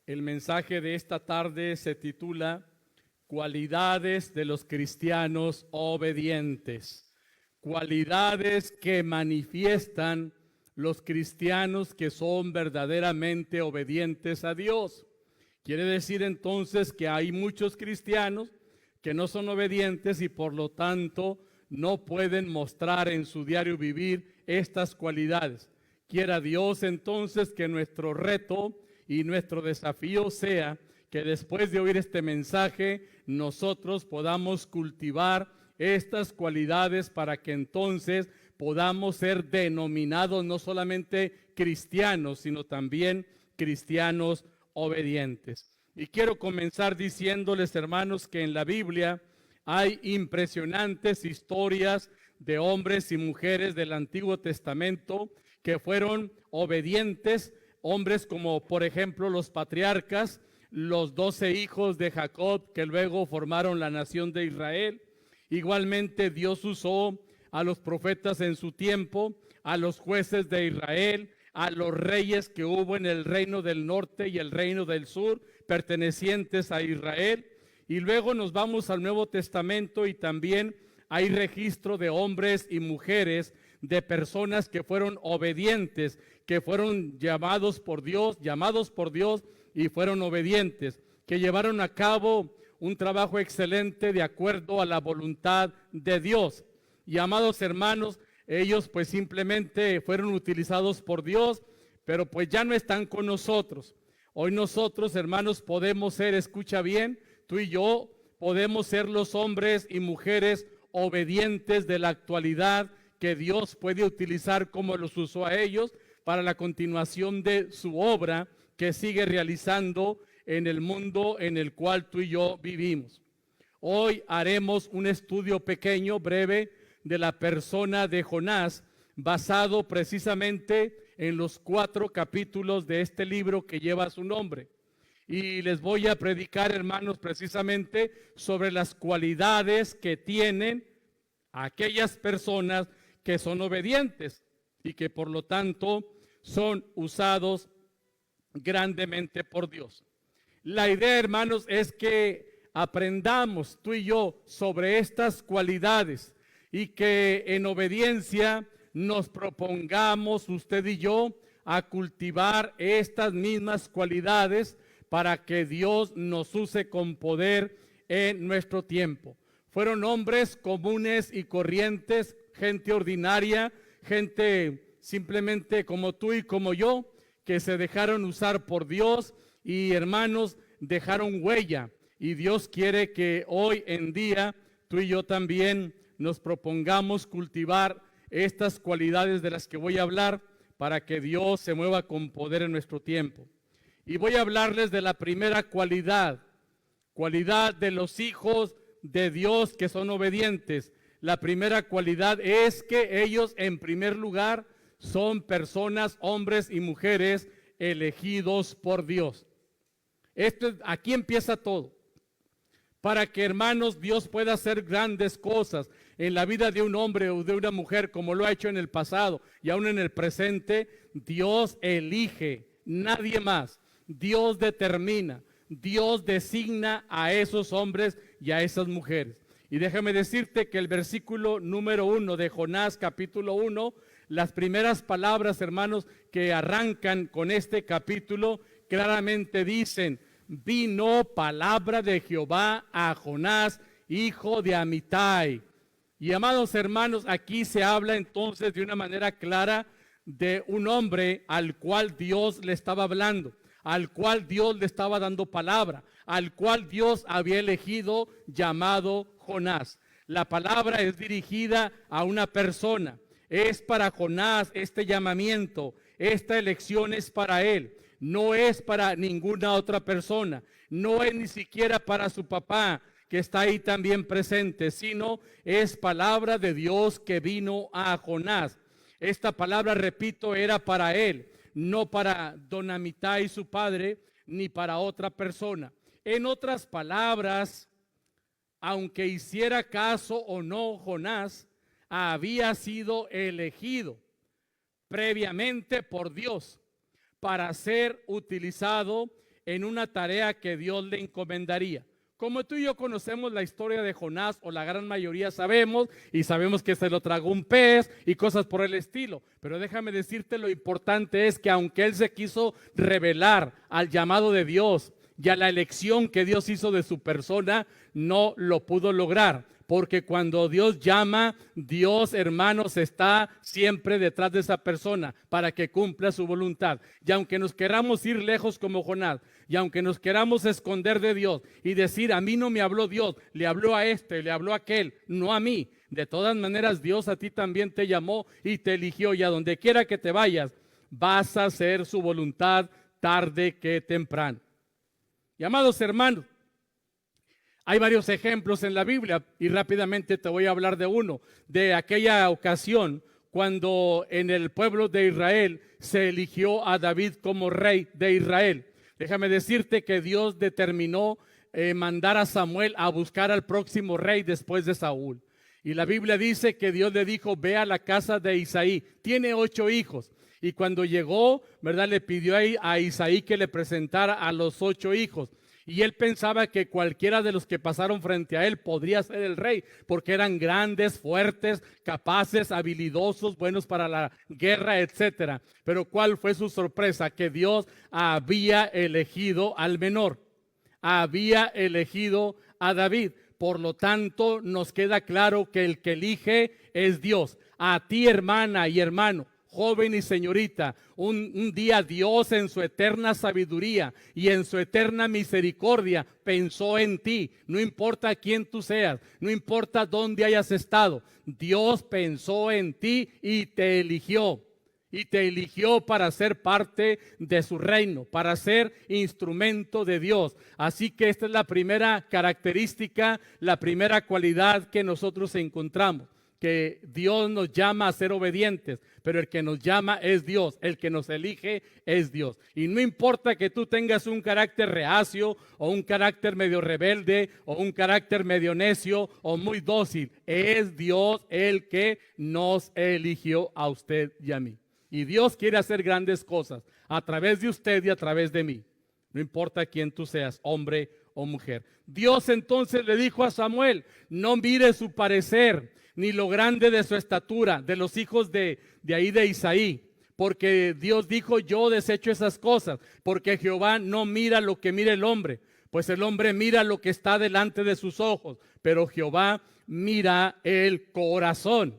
El mensaje de esta tarde se titula Cualidades de los cristianos obedientes. Cualidades que manifiestan los cristianos que son verdaderamente obedientes a Dios. Quiere decir entonces que hay muchos cristianos que no son obedientes y por lo tanto no pueden mostrar en su diario vivir estas cualidades. Quiera Dios entonces que nuestro reto y nuestro desafío sea que después de oír este mensaje nosotros podamos cultivar estas cualidades para que entonces podamos ser denominados no solamente cristianos, sino también cristianos obedientes. Y quiero comenzar diciéndoles, hermanos, que en la Biblia hay impresionantes historias de hombres y mujeres del Antiguo Testamento que fueron obedientes, hombres como por ejemplo los patriarcas, los 12 hijos de Jacob que luego formaron la nación de Israel. Igualmente Dios usó a los profetas en su tiempo, a los jueces de Israel, a los reyes que hubo en el reino del norte y el reino del sur, pertenecientes a Israel. Y luego nos vamos al Nuevo Testamento y también hay registro de hombres y mujeres, de personas que fueron obedientes, que fueron llamados por Dios y fueron obedientes, que llevaron a cabo un trabajo excelente de acuerdo a la voluntad de Dios. Y amados hermanos, ellos pues simplemente fueron utilizados por Dios, pero pues ya no están con nosotros. Hoy nosotros, hermanos, podemos ser, escucha bien, tú y yo podemos ser los hombres y mujeres obedientes de la actualidad que Dios puede utilizar como los usó a ellos para la continuación de su obra que sigue realizando en el mundo en el cual tú y yo vivimos. Hoy haremos un estudio pequeño, breve, de la persona de Jonás, basado precisamente en los 4 capítulos de este libro que lleva su nombre. Y les voy a predicar, hermanos, precisamente sobre las cualidades que tienen aquellas personas que son obedientes y que por lo tanto son usados grandemente por Dios. La idea, hermanos, es que aprendamos tú y yo sobre estas cualidades y que en obediencia nos propongamos, usted y yo, a cultivar estas mismas cualidades para que Dios nos use con poder en nuestro tiempo. Fueron hombres comunes y corrientes, gente ordinaria, gente simplemente como tú y como yo, que se dejaron usar por Dios y, hermanos, dejaron huella. Y Dios quiere que hoy en día tú y yo también nos propongamos cultivar estas cualidades de las que voy a hablar para que Dios se mueva con poder en nuestro tiempo. Y voy a hablarles de la primera cualidad de los hijos de Dios que son obedientes. La primera cualidad es que ellos, en primer lugar, son personas, hombres y mujeres elegidos por Dios. Aquí empieza todo. Para que, hermanos, Dios pueda hacer grandes cosas en la vida de un hombre o de una mujer, como lo ha hecho en el pasado y aún en el presente, Dios elige, nadie más. Dios determina, Dios designa a esos hombres y a esas mujeres. Y déjame decirte que el versículo número 1 de Jonás, capítulo 1, las primeras palabras, hermanos, que arrancan con este capítulo, claramente dicen: vino palabra de Jehová a Jonás, hijo de Amitai. Y amados hermanos, aquí se habla entonces de una manera clara de un hombre al cual Dios le estaba hablando, al cual Dios le estaba dando palabra, al cual Dios había elegido, llamado Jonás. La palabra es dirigida a una persona. Es para Jonás este llamamiento, esta elección es para él. No es para ninguna otra persona, no es ni siquiera para su papá, que está ahí también presente, sino es palabra de Dios que vino a Jonás. Esta palabra, repito, era para él, no para don Amitai, su padre, ni para otra persona. En otras palabras, aunque hiciera caso o no Jonás, había sido elegido previamente por Dios para ser utilizado en una tarea que Dios le encomendaría. Como tú y yo conocemos la historia de Jonás, o la gran mayoría sabemos, y sabemos que se lo tragó un pez y cosas por el estilo. Pero déjame decirte, lo importante es que aunque él se quiso revelar al llamado de Dios y a la elección que Dios hizo de su persona, no lo pudo lograr. Porque cuando Dios llama, Dios, hermanos, está siempre detrás de esa persona para que cumpla su voluntad. Y aunque nos queramos ir lejos como Jonás, y aunque nos queramos esconder de Dios y decir, a mí no me habló Dios, le habló a este, le habló a aquel, no a mí. De todas maneras, Dios a ti también te llamó y te eligió, y a donde quiera que te vayas, vas a hacer su voluntad tarde que temprano. Y amados hermanos, hay varios ejemplos en la Biblia y rápidamente te voy a hablar de uno, de aquella ocasión cuando en el pueblo de Israel se eligió a David como rey de Israel. Déjame decirte que Dios determinó mandar a Samuel a buscar al próximo rey después de Saúl. Y la Biblia dice que Dios le dijo, ve a la casa de Isaí, tiene 8 hijos. Y cuando llegó, ¿verdad?, le pidió a Isaí que le presentara a los 8 hijos. Y él pensaba que cualquiera de los que pasaron frente a él podría ser el rey, porque eran grandes, fuertes, capaces, habilidosos, buenos para la guerra, etcétera. Pero ¿cuál fue su sorpresa? Que Dios había elegido al menor, había elegido a David. Por lo tanto, nos queda claro que el que elige es Dios. A ti, hermana y hermano, joven y señorita, un día Dios en su eterna sabiduría y en su eterna misericordia pensó en ti. No importa quién tú seas, no importa dónde hayas estado, Dios pensó en ti y te eligió. Y te eligió para ser parte de su reino, para ser instrumento de Dios. Así que esta es la primera característica, la primera cualidad que nosotros encontramos. Que Dios nos llama a ser obedientes, pero el que nos llama es Dios, el que nos elige es Dios. Y no importa que tú tengas un carácter reacio, o un carácter medio rebelde, o un carácter medio necio, o muy dócil, es Dios el que nos eligió a usted y a mí. Y Dios quiere hacer grandes cosas a través de usted y a través de mí. No importa quién tú seas, hombre o mujer. Dios entonces le dijo a Samuel, no mire su parecer, ni lo grande de su estatura, de los hijos de ahí de Isaí, porque Dios dijo, yo desecho esas cosas, porque Jehová no mira lo que mira el hombre, pues el hombre mira lo que está delante de sus ojos, pero Jehová mira el corazón.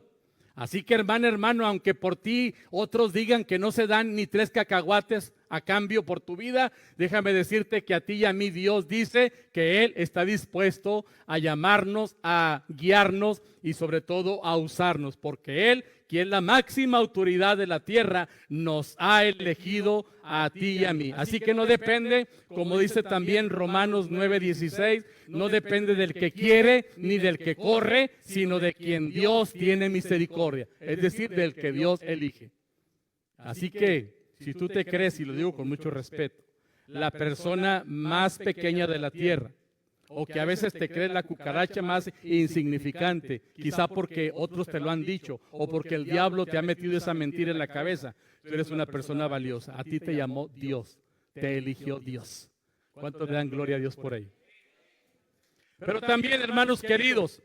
Así que hermano, aunque por ti otros digan que no se dan ni 3 cacahuates a cambio por tu vida, déjame decirte que a ti y a mí Dios dice que Él está dispuesto a llamarnos, a guiarnos y sobre todo a usarnos, porque Él, quien es la máxima autoridad de la tierra, nos ha elegido a ti y a mí. Así que no depende, como dice también Romanos 9:16, no depende del que quiere ni del que corre, sino de quien Dios tiene misericordia, es decir, del que Dios elige. Así que, si tú te crees, y lo digo con mucho respeto, la persona más pequeña de la tierra, o que a veces te crees la cucaracha más insignificante, quizá porque otros te lo han dicho, o porque el diablo te ha metido esa mentira en la cabeza, tú eres una persona valiosa. A ti te llamó Dios, te eligió Dios. ¿Cuántos le dan gloria a Dios por ahí? Pero también, hermanos queridos,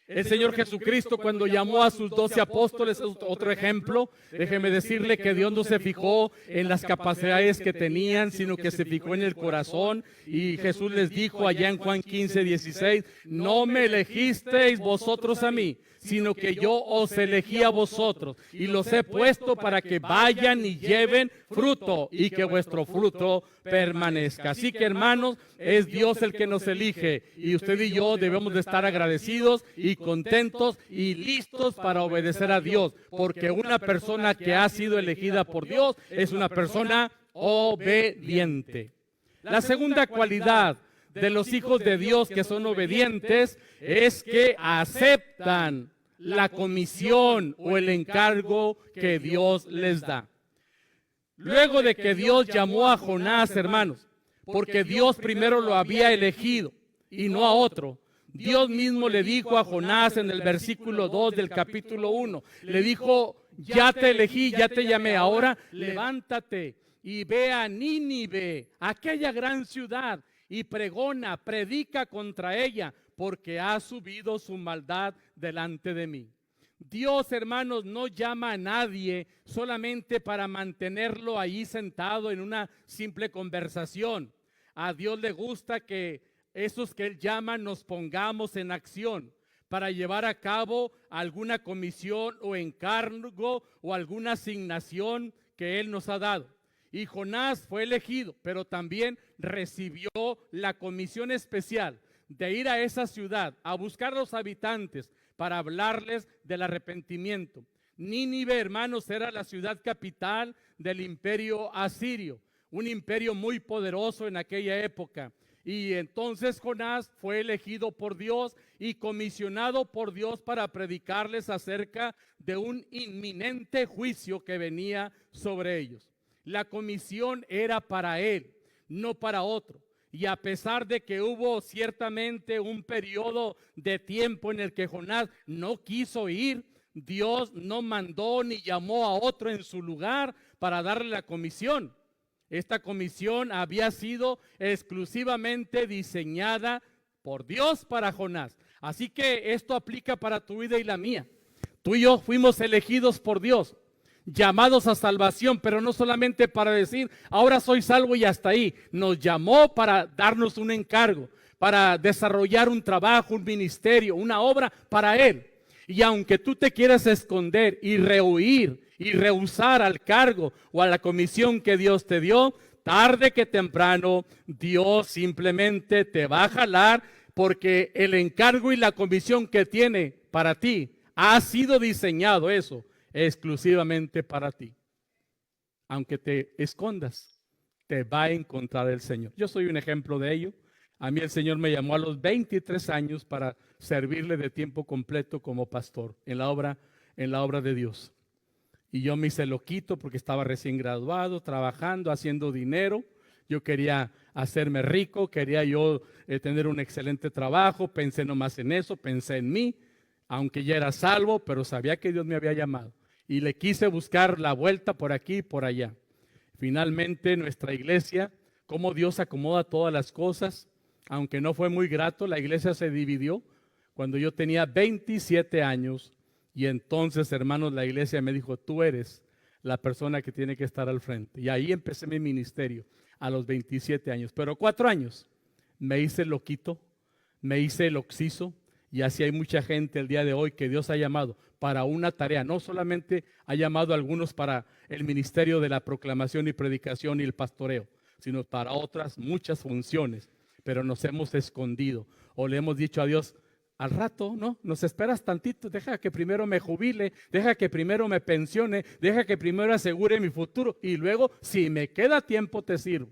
el Señor Jesucristo, cuando llamó a sus 12 apóstoles, es otro ejemplo. Déjeme decirle que Dios no se fijó en las capacidades que tenían, sino que se fijó en el corazón. Y Jesús les dijo allá en Juan 15:16, no me elegisteis vosotros a mí, sino que yo os elegí a vosotros y los he puesto para que vayan y lleven fruto y que vuestro fruto permanezca. Así que, hermanos, es Dios el que nos elige y usted y yo debemos de estar agradecidos y contentos y listos para obedecer a Dios, porque una persona que ha sido elegida por Dios es una persona obediente. La segunda cualidad de los hijos de Dios que son obedientes es que aceptan la comisión o el encargo que Dios les da. Luego de que Dios llamó a Jonás, hermanos, porque Dios primero lo había elegido y no a otro, Dios mismo le dijo a Jonás en el versículo 2 del capítulo 1, le dijo, ya te elegí, ya te llamé, ahora levántate y ve a Nínive, aquella gran ciudad, y predica contra ella, porque ha subido su maldad delante de mí. Dios, hermanos, no llama a nadie solamente para mantenerlo allí sentado en una simple conversación. A Dios le gusta que esos que Él llama nos pongamos en acción para llevar a cabo alguna comisión o encargo o alguna asignación que Él nos ha dado. Y Jonás fue elegido, pero también recibió la comisión especial de ir a esa ciudad a buscar a los habitantes para hablarles del arrepentimiento. Nínive, hermanos, era la ciudad capital del imperio asirio, un imperio muy poderoso en aquella época. Y entonces Jonás fue elegido por Dios y comisionado por Dios para predicarles acerca de un inminente juicio que venía sobre ellos. La comisión era para él, no para otro. Y a pesar de que hubo ciertamente un periodo de tiempo en el que Jonás no quiso ir, Dios no mandó ni llamó a otro en su lugar para darle la comisión. Esta comisión había sido exclusivamente diseñada por Dios para Jonás. Así que esto aplica para tu vida y la mía. Tú y yo fuimos elegidos por Dios, llamados a salvación, pero no solamente para decir, ahora soy salvo y hasta ahí. Nos llamó para darnos un encargo, para desarrollar un trabajo, un ministerio, una obra para Él. Y aunque tú te quieras esconder y rehuir y rehusar al cargo o a la comisión que Dios te dio, tarde que temprano Dios simplemente te va a jalar, porque el encargo y la comisión que tiene para ti ha sido diseñado eso exclusivamente para ti. Aunque te escondas, te va a encontrar el Señor. Yo soy un ejemplo de ello. A mí el Señor me llamó a los 23 años para servirle de tiempo completo como pastor en la obra de Dios. Y yo me hice loquito porque estaba recién graduado, trabajando, haciendo dinero. Yo quería hacerme rico, quería yo tener un excelente trabajo. Pensé nomás en eso, pensé en mí, aunque ya era salvo, pero sabía que Dios me había llamado. Y le quise buscar la vuelta por aquí y por allá. Finalmente nuestra iglesia, cómo Dios acomoda todas las cosas, aunque no fue muy grato, la iglesia se dividió cuando yo tenía 27 años. Y entonces, hermanos, la iglesia me dijo, tú eres la persona que tiene que estar al frente. Y ahí empecé mi ministerio a los 27 años. Pero 4 años me hice loquito, me hice el oxiso. Y así hay mucha gente el día de hoy que Dios ha llamado para una tarea. No solamente ha llamado a algunos para el ministerio de la proclamación y predicación y el pastoreo, sino para otras muchas funciones. Pero nos hemos escondido o le hemos dicho a Dios, al rato, ¿no? Nos esperas tantito, deja que primero me jubile, deja que primero me pensione, deja que primero asegure mi futuro y luego, si me queda tiempo, te sirvo.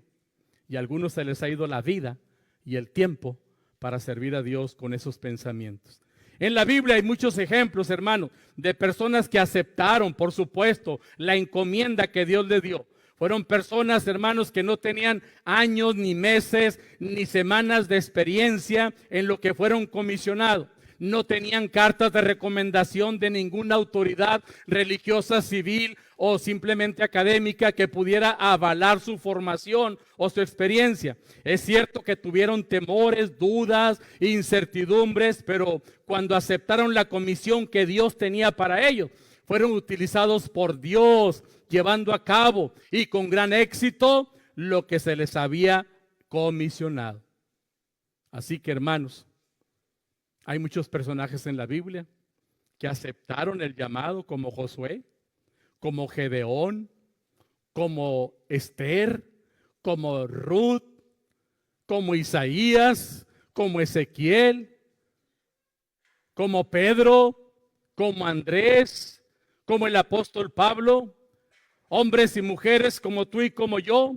Y a algunos se les ha ido la vida y el tiempo para servir a Dios con esos pensamientos. En la Biblia hay muchos ejemplos, hermanos, de personas que aceptaron, por supuesto, la encomienda que Dios les dio. Fueron personas, hermanos, que no tenían años, ni meses, ni semanas de experiencia en lo que fueron comisionados. No tenían cartas de recomendación de ninguna autoridad religiosa, civil o simplemente académica que pudiera avalar su formación o su experiencia. Es cierto que tuvieron temores, dudas, incertidumbres, pero cuando aceptaron la comisión que Dios tenía para ellos, fueron utilizados por Dios, llevando a cabo y con gran éxito lo que se les había comisionado. Así que, hermanos, hay muchos personajes en la Biblia que aceptaron el llamado, como Josué, como Gedeón, como Esther, como Ruth, como Isaías, como Ezequiel, como Pedro, como Andrés, como el apóstol Pablo, hombres y mujeres como tú y como yo,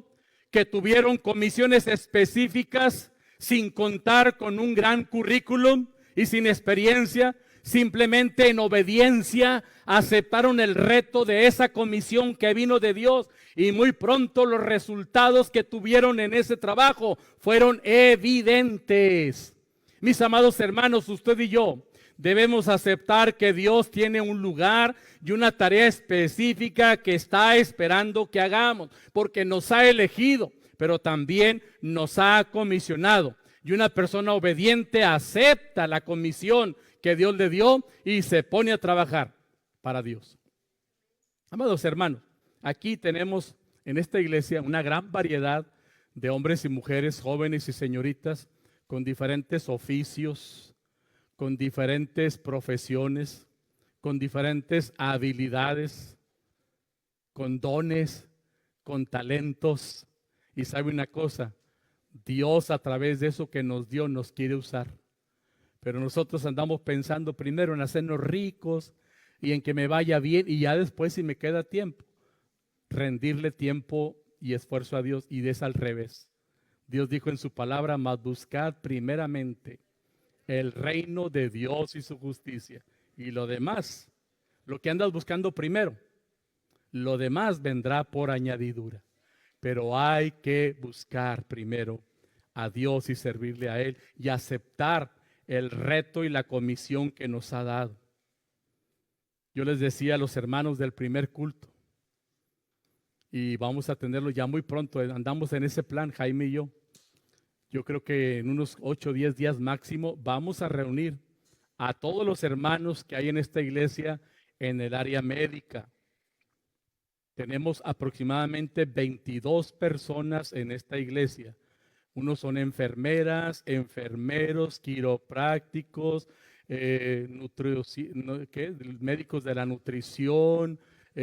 que tuvieron comisiones específicas sin contar con un gran currículum y sin experiencia, simplemente en obediencia aceptaron el reto de esa comisión que vino de Dios y muy pronto los resultados que tuvieron en ese trabajo fueron evidentes. Mis amados hermanos, usted y yo Debemos aceptar que Dios tiene un lugar y una tarea específica que está esperando que hagamos, porque nos ha elegido, pero también nos ha comisionado. Y una persona obediente acepta la comisión que Dios le dio y se pone a trabajar para Dios. Amados hermanos, aquí tenemos en esta iglesia una gran variedad de hombres y mujeres, jóvenes y señoritas, con diferentes oficios, con diferentes profesiones, con diferentes habilidades, con dones, con talentos. Y sabe una cosa, Dios a través de eso que nos dio nos quiere usar. Pero nosotros andamos pensando primero en hacernos ricos y en que me vaya bien, y ya después, si me queda tiempo, rendirle tiempo y esfuerzo a Dios. Y es al revés. Dios dijo en su palabra: mas buscad primeramente el reino de Dios y su justicia, y lo demás, lo que andas buscando primero, lo demás vendrá por añadidura. Pero hay que buscar primero a Dios y servirle a Él y aceptar el reto y la comisión que nos ha dado. Yo les decía a los hermanos del primer culto, y vamos a tenerlo ya muy pronto, andamos en ese plan, Jaime y yo. Yo creo que en unos 8 o 10 días máximo vamos a reunir a todos los hermanos que hay en esta iglesia en el área médica. Tenemos aproximadamente 22 personas en esta iglesia. Unos son enfermeras, enfermeros, quiroprácticos, médicos de la nutrición,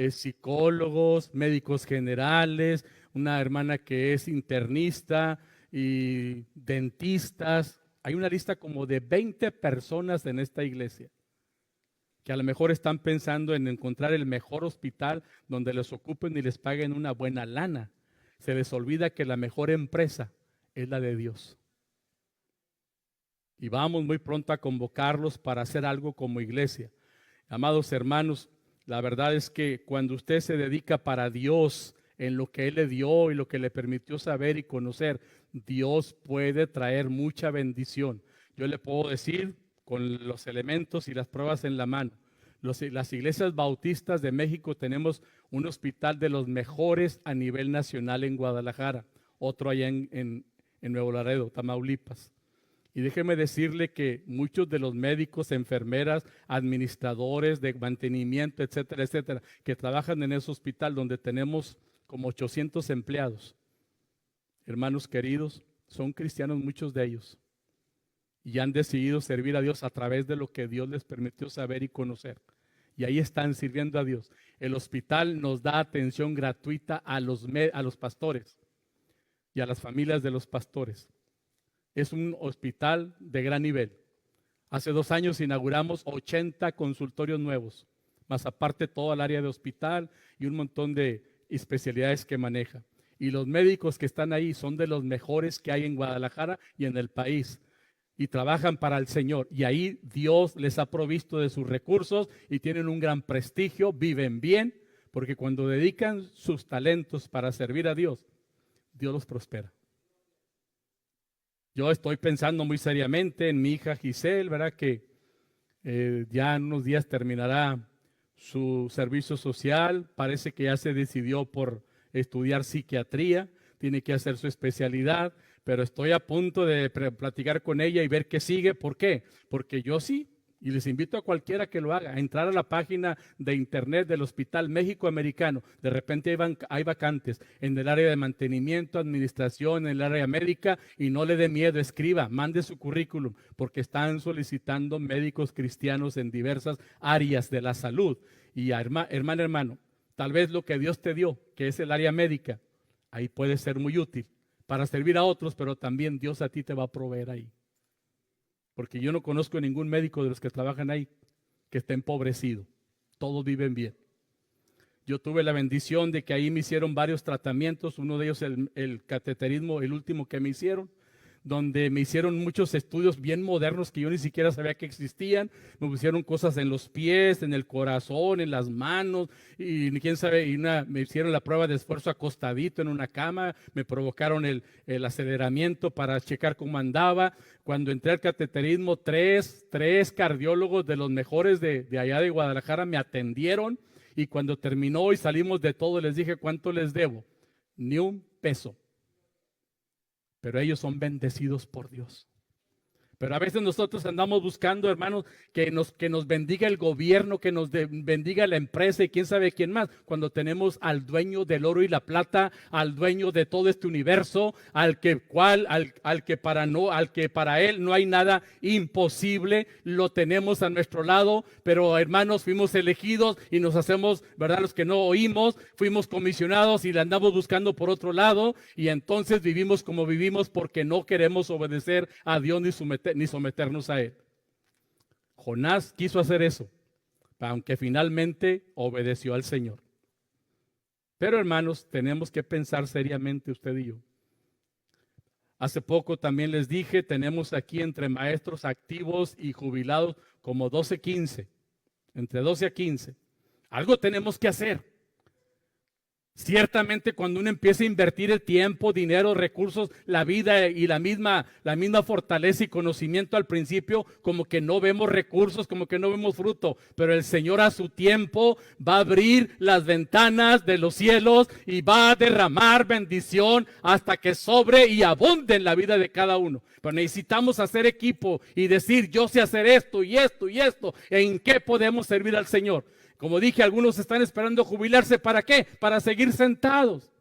psicólogos, médicos generales, una hermana que es internista y dentistas. Hay una lista como de 20 personas en esta iglesia que a lo mejor están pensando en encontrar el mejor hospital donde les ocupen y les paguen una buena lana. Se les olvida que la mejor empresa es la de Dios. Y vamos muy pronto a convocarlos para hacer algo como iglesia. Amados hermanos, la verdad es que cuando usted se dedica para Dios en lo que Él le dio y lo que le permitió saber y conocer, Dios puede traer mucha bendición. Yo le puedo decir, con los elementos y las pruebas en la mano, las iglesias bautistas de México tenemos un hospital de los mejores a nivel nacional en Guadalajara, otro allá en Nuevo Laredo, Tamaulipas. Y déjeme decirle que muchos de los médicos, enfermeras, administradores de mantenimiento, etcétera, etcétera, que trabajan en ese hospital donde tenemos como 800 empleados, hermanos queridos, son cristianos muchos de ellos. Y han decidido servir a Dios a través de lo que Dios les permitió saber y conocer. Y ahí están sirviendo a Dios. El hospital nos da atención gratuita a los pastores y a las familias de los pastores. Es un hospital de gran nivel. Hace 2 años inauguramos 80 consultorios nuevos, más aparte todo el área de hospital y un montón de especialidades que maneja. Y los médicos que están ahí son de los mejores que hay en Guadalajara y en el país. Y trabajan para el Señor, y ahí Dios les ha provisto de sus recursos y tienen un gran prestigio, viven bien, porque cuando dedican sus talentos para servir a Dios, Dios los prospera. Yo estoy pensando muy seriamente en mi hija Giselle, ¿verdad? Que ya en unos días terminará su servicio social, parece que ya se decidió por estudiar psiquiatría, tiene que hacer su especialidad. Pero estoy a punto de platicar con ella y ver qué sigue. ¿Por qué? Porque yo sí, y les invito a cualquiera que lo haga, a entrar a la página de internet del Hospital México Americano. De repente hay vacantes en el área de mantenimiento, administración, en el área médica, y no le dé miedo, escriba, mande su currículum, porque están solicitando médicos cristianos en diversas áreas de la salud. Y hermano, tal vez lo que Dios te dio, que es el área médica, ahí puede ser muy útil para servir a otros, pero también Dios a ti te va a proveer ahí. Porque yo no conozco ningún médico de los que trabajan ahí que esté empobrecido. Todos viven bien. Yo tuve la bendición de que ahí me hicieron varios tratamientos, uno de ellos el cateterismo, el último que me hicieron, donde me hicieron muchos estudios bien modernos que yo ni siquiera sabía que existían. Me pusieron cosas en los pies, en el corazón, en las manos, y quién sabe, me hicieron la prueba de esfuerzo acostadito en una cama, me provocaron el aceleramiento para checar cómo andaba. Cuando entré al cateterismo, tres cardiólogos de los mejores de allá de Guadalajara me atendieron, y cuando terminó y salimos de todo, les dije, ¿cuánto les debo? Ni un peso. Pero ellos son bendecidos por Dios. Pero a veces nosotros andamos buscando, hermanos, que nos bendiga el gobierno, que nos bendiga la empresa y quién sabe quién más, cuando tenemos al dueño del oro y la plata, al dueño de todo este universo, al que para él no hay nada imposible, lo tenemos a nuestro lado. Pero hermanos, fuimos elegidos y nos hacemos, ¿verdad? Los que no oímos, fuimos comisionados y le andamos buscando por otro lado, y entonces vivimos como vivimos porque no queremos obedecer a Dios ni someternos a Él. Jonás quiso hacer eso, aunque finalmente obedeció al Señor. Pero hermanos, tenemos que pensar seriamente usted y yo. Hace poco también les dije, tenemos aquí entre maestros activos y jubilados como 15, entre 12 a 15. Algo tenemos que hacer. Ciertamente cuando uno empieza a invertir el tiempo, dinero, recursos, la vida y la misma fortaleza y conocimiento al principio, como que no vemos recursos, como que no vemos fruto. Pero el Señor a su tiempo va a abrir las ventanas de los cielos y va a derramar bendición hasta que sobre y abunde en la vida de cada uno. Pero necesitamos hacer equipo y decir, yo sé hacer esto y esto y esto. ¿En qué podemos servir al Señor? Como dije, algunos están esperando jubilarse. ¿Para qué? Para seguir sentados,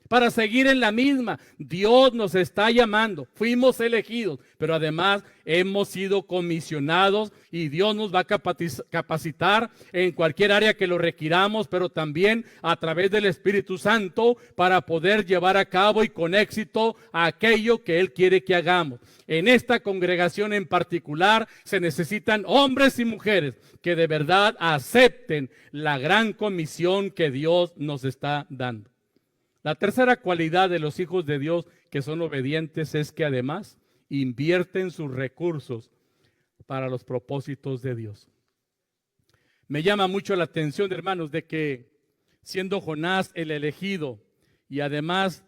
para seguir en la misma. Dios nos está llamando, fuimos elegidos, pero además hemos sido comisionados y Dios nos va a capacitar en cualquier área que lo requiramos, pero también a través del Espíritu Santo para poder llevar a cabo y con éxito aquello que Él quiere que hagamos. En esta congregación en particular se necesitan hombres y mujeres que de verdad acepten la gran comisión que Dios nos está dando. La tercera cualidad de los hijos de Dios que son obedientes es que además invierten sus recursos para los propósitos de Dios. Me llama mucho la atención, hermanos, de que siendo Jonás el elegido y además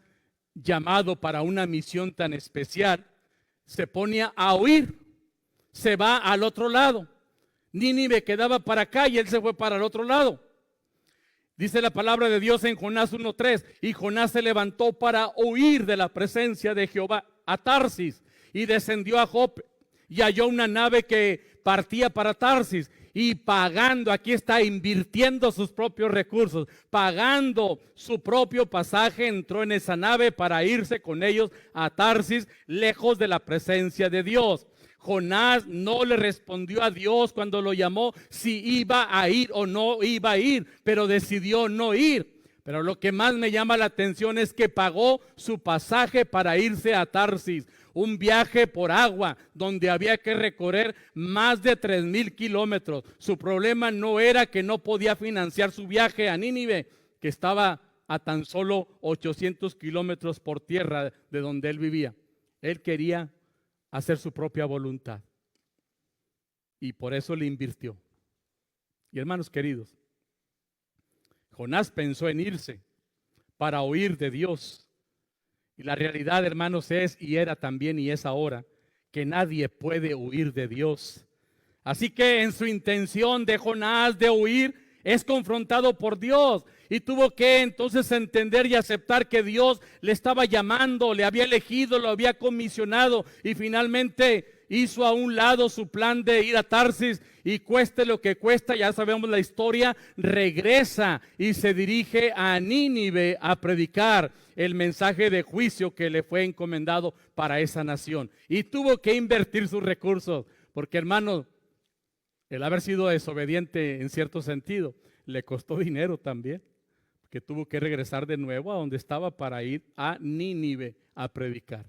llamado para una misión tan especial, se pone a huir, se va al otro lado. Nínive quedaba para acá y él se fue para el otro lado. Dice la palabra de Dios en Jonás 1:3, y Jonás se levantó para huir de la presencia de Jehová a Tarsis y descendió a Jope y halló una nave que partía para Tarsis y pagando, aquí está, invirtiendo sus propios recursos, pagando su propio pasaje, entró en esa nave para irse con ellos a Tarsis, lejos de la presencia de Dios. Jonás no le respondió a Dios cuando lo llamó si iba a ir o no iba a ir, pero decidió no ir. Pero lo que más me llama la atención es que pagó su pasaje para irse a Tarsis, un viaje por agua donde había que recorrer más de 3,000 kilómetros. Su problema no era que no podía financiar su viaje a Nínive, que estaba a tan solo 800 kilómetros por tierra de donde él vivía. Él quería hacer su propia voluntad y por eso le invirtió. Y hermanos queridos, Jonás pensó en irse para huir de Dios, y la realidad, hermanos, es y era también y es ahora que nadie puede huir de Dios. Así que en su intención de Jonás de huir es confrontado por Dios y tuvo que entonces entender y aceptar que Dios le estaba llamando, le había elegido, lo había comisionado y finalmente hizo a un lado su plan de ir a Tarsis y cueste lo que cuesta, ya sabemos la historia, regresa y se dirige a Nínive a predicar el mensaje de juicio que le fue encomendado para esa nación. Y tuvo que invertir sus recursos, porque hermano, el haber sido desobediente en cierto sentido le costó dinero también, que tuvo que regresar de nuevo a donde estaba para ir a Nínive a predicar.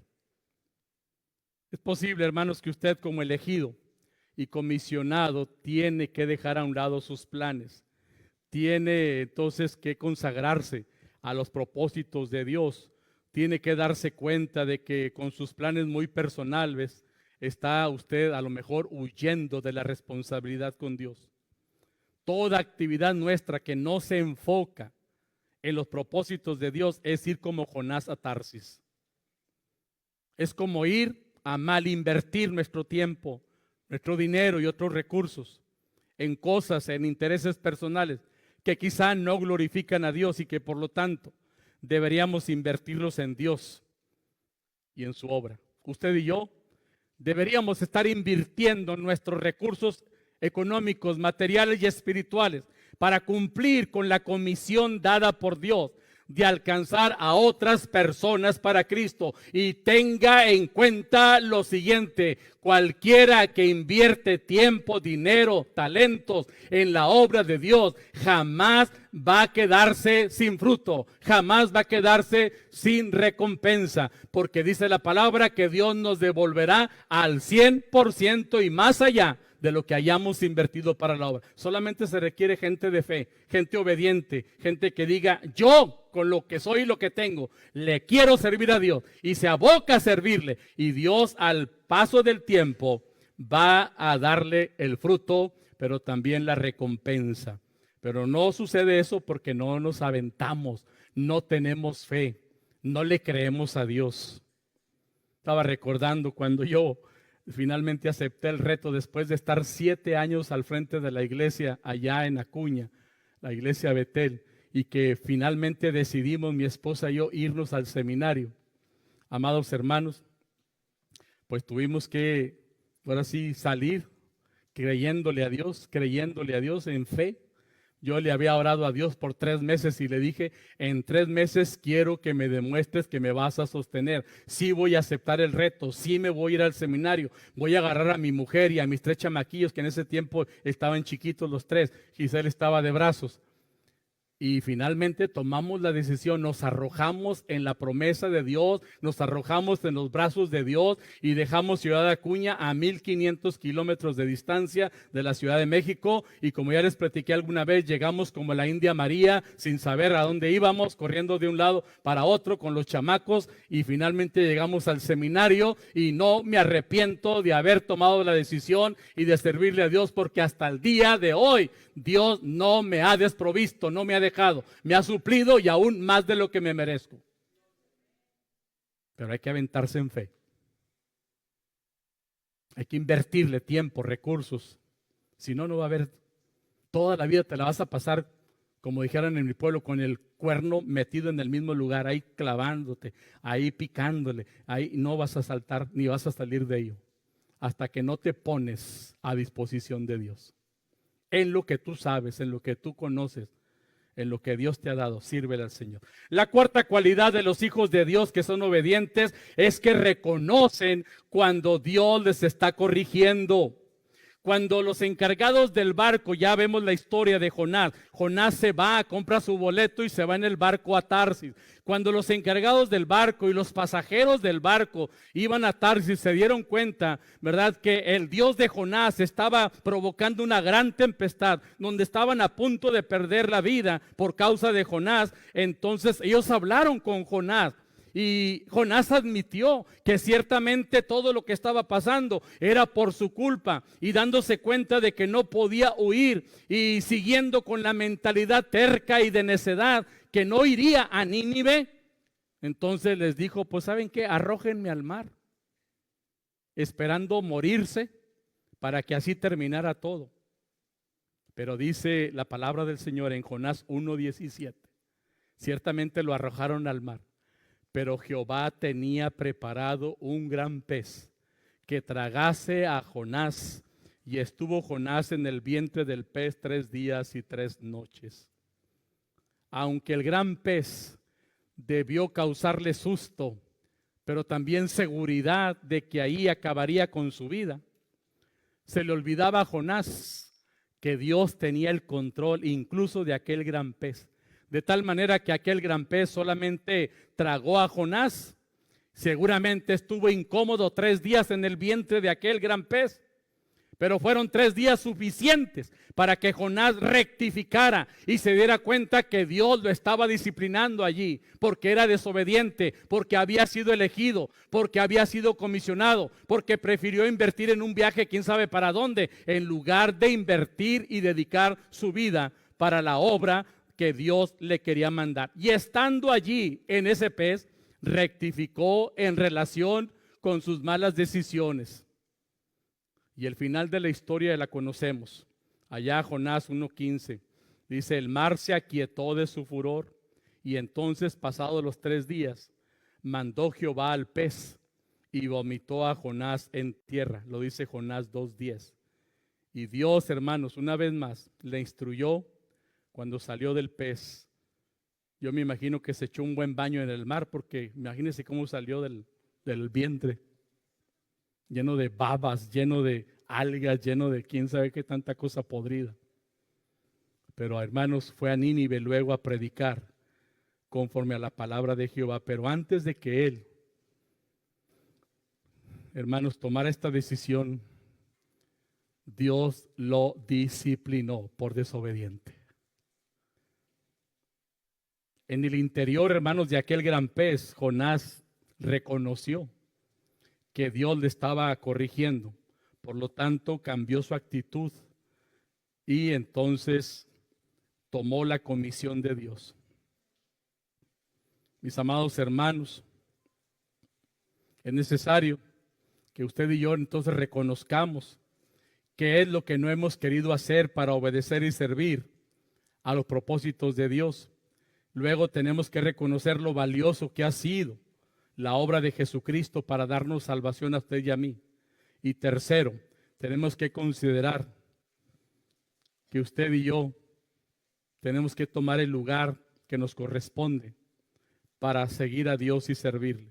Es posible, hermanos, que usted como elegido y comisionado tiene que dejar a un lado sus planes. Tiene entonces que consagrarse a los propósitos de Dios. tiene que darse cuenta de que con sus planes muy personales está usted a lo mejor huyendo de la responsabilidad con Dios. Toda actividad nuestra que no se enfoca en los propósitos de Dios es ir como Jonás a Tarsis. Es como ir a mal invertir nuestro tiempo, nuestro dinero y otros recursos en cosas, en intereses personales que quizá no glorifican a Dios y que por lo tanto deberíamos invertirlos en Dios y en su obra. Usted y yo deberíamos estar invirtiendo nuestros recursos económicos, materiales y espirituales para cumplir con la comisión dada por Dios de alcanzar a otras personas para Cristo. Y tenga en cuenta lo siguiente: cualquiera que invierte tiempo, dinero, talentos en la obra de Dios jamás va a quedarse sin fruto, jamás va a quedarse sin recompensa, porque dice la palabra que Dios nos devolverá al 100% y más allá de lo que hayamos invertido para la obra. Solamente se requiere gente de fe, gente obediente, gente que diga: yo con lo que soy y lo que tengo, le quiero servir a Dios, y se aboca a servirle, y Dios al paso del tiempo va a darle el fruto, pero también la recompensa. Pero no sucede eso porque no nos aventamos, no tenemos fe, no le creemos a Dios. Estaba recordando cuando yo finalmente acepté el reto después de estar 7 años al frente de la iglesia allá en Acuña, la iglesia Betel, y que finalmente decidimos mi esposa y yo irnos al seminario. Amados hermanos, pues tuvimos que, ahora sí, salir creyéndole a Dios en fe. Yo le había orado a Dios por 3 meses y le dije: en 3 meses quiero que me demuestres que me vas a sostener. Sí voy a aceptar el reto, sí me voy a ir al seminario, voy a agarrar a mi mujer y a mis 3 chamaquillos que en ese tiempo estaban chiquitos los 3. Giselle estaba de brazos. Y finalmente tomamos la decisión, nos arrojamos en la promesa de Dios, nos arrojamos en los brazos de Dios y dejamos Ciudad Acuña a 1500 kilómetros de distancia de la Ciudad de México. Y como ya les platiqué alguna vez, llegamos como la India María, sin saber a dónde íbamos, corriendo de un lado para otro con los chamacos, y finalmente llegamos al seminario. Y no me arrepiento de haber tomado la decisión y de servirle a Dios, porque hasta el día de hoy Dios no me ha desprovisto, no me ha dejado, me ha suplido, y aún más de lo que me merezco. Pero hay que aventarse en fe. Hay que invertirle tiempo, recursos. Si no, no va a haber. Toda la vida te la vas a pasar, como dijeron en mi pueblo, con el cuerno metido en el mismo lugar, ahí clavándote, ahí picándole. Ahí no vas a saltar ni vas a salir de ello hasta que no te pones a disposición de Dios. En lo que tú sabes, en lo que tú conoces, en lo que Dios te ha dado, sírvele al Señor. La cuarta cualidad de los hijos de Dios que son obedientes es que reconocen cuando Dios les está corrigiendo. Cuando los encargados del barco, ya vemos la historia de Jonás. Jonás se va, compra su boleto y se va en el barco a Tarsis. Cuando los encargados del barco y los pasajeros del barco iban a Tarsis, se dieron cuenta, ¿verdad?, que el Dios de Jonás estaba provocando una gran tempestad, donde estaban a punto de perder la vida por causa de Jonás. Entonces ellos hablaron con Jonás. Y Jonás admitió que ciertamente todo lo que estaba pasando era por su culpa, y dándose cuenta de que no podía huir y siguiendo con la mentalidad terca y de necedad que no iría a Nínive, entonces les dijo: pues ¿saben qué? Arrójenme al mar, esperando morirse para que así terminara todo. Pero dice la palabra del Señor en Jonás 1:17, ciertamente lo arrojaron al mar, pero Jehová tenía preparado un gran pez que tragase a Jonás, y estuvo Jonás en el vientre del pez 3 días y 3 noches. Aunque el gran pez debió causarle susto, pero también seguridad de que ahí acabaría con su vida, se le olvidaba a Jonás que Dios tenía el control incluso de aquel gran pez. De tal manera que aquel gran pez solamente tragó a Jonás. Seguramente estuvo incómodo 3 días en el vientre de aquel gran pez. Pero fueron 3 días suficientes para que Jonás rectificara y se diera cuenta que Dios lo estaba disciplinando allí, porque era desobediente, porque había sido elegido, porque había sido comisionado, porque prefirió invertir en un viaje quién sabe para dónde, en lugar de invertir y dedicar su vida para la obra que Dios le quería mandar. Y estando allí en ese pez, rectificó en relación con sus malas decisiones. Y el final de la historia la conocemos. Allá Jonás 1:15 dice: el mar se aquietó de su furor, y entonces pasados los 3 días mandó Jehová al pez y vomitó a Jonás en tierra. Lo dice Jonás 2:10. Y Dios, hermanos, una vez más le instruyó cuando salió del pez. Yo me imagino que se echó un buen baño en el mar, porque imagínense cómo salió del vientre, lleno de babas, lleno de algas, lleno de quién sabe qué tanta cosa podrida. Pero hermanos, fue a Nínive luego a predicar conforme a la palabra de Jehová. Pero antes de que él, hermanos, tomara esta decisión, Dios lo disciplinó por desobediente. En el interior, hermanos, de aquel gran pez, Jonás reconoció que Dios le estaba corrigiendo. Por lo tanto, cambió su actitud y entonces tomó la comisión de Dios. Mis amados hermanos, es necesario que usted y yo entonces reconozcamos qué es lo que no hemos querido hacer para obedecer y servir a los propósitos de Dios. Luego tenemos que reconocer lo valioso que ha sido la obra de Jesucristo para darnos salvación a usted y a mí. Y tercero, tenemos que considerar que usted y yo tenemos que tomar el lugar que nos corresponde para seguir a Dios y servirle.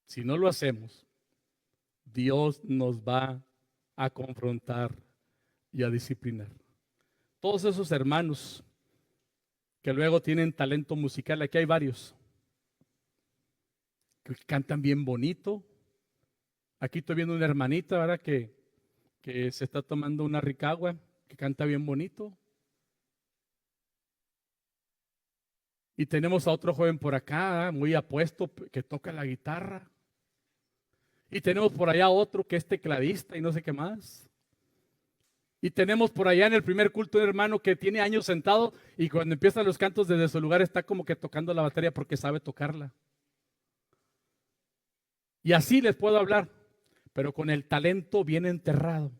Si no lo hacemos, Dios nos va a confrontar y a disciplinar. Todos esos hermanos que luego tienen talento musical, aquí hay varios que cantan bien bonito. Aquí estoy viendo una hermanita, ¿verdad? Que se está tomando una ricagua, que canta bien bonito. Y tenemos a otro joven por acá, muy apuesto, que toca la guitarra. Y tenemos por allá otro que es tecladista y no sé qué más. Y tenemos por allá en el primer culto un hermano que tiene años sentado y cuando empiezan los cantos desde su lugar está como que tocando la batería porque sabe tocarla. Y así les puedo hablar, pero con el talento bien enterrado.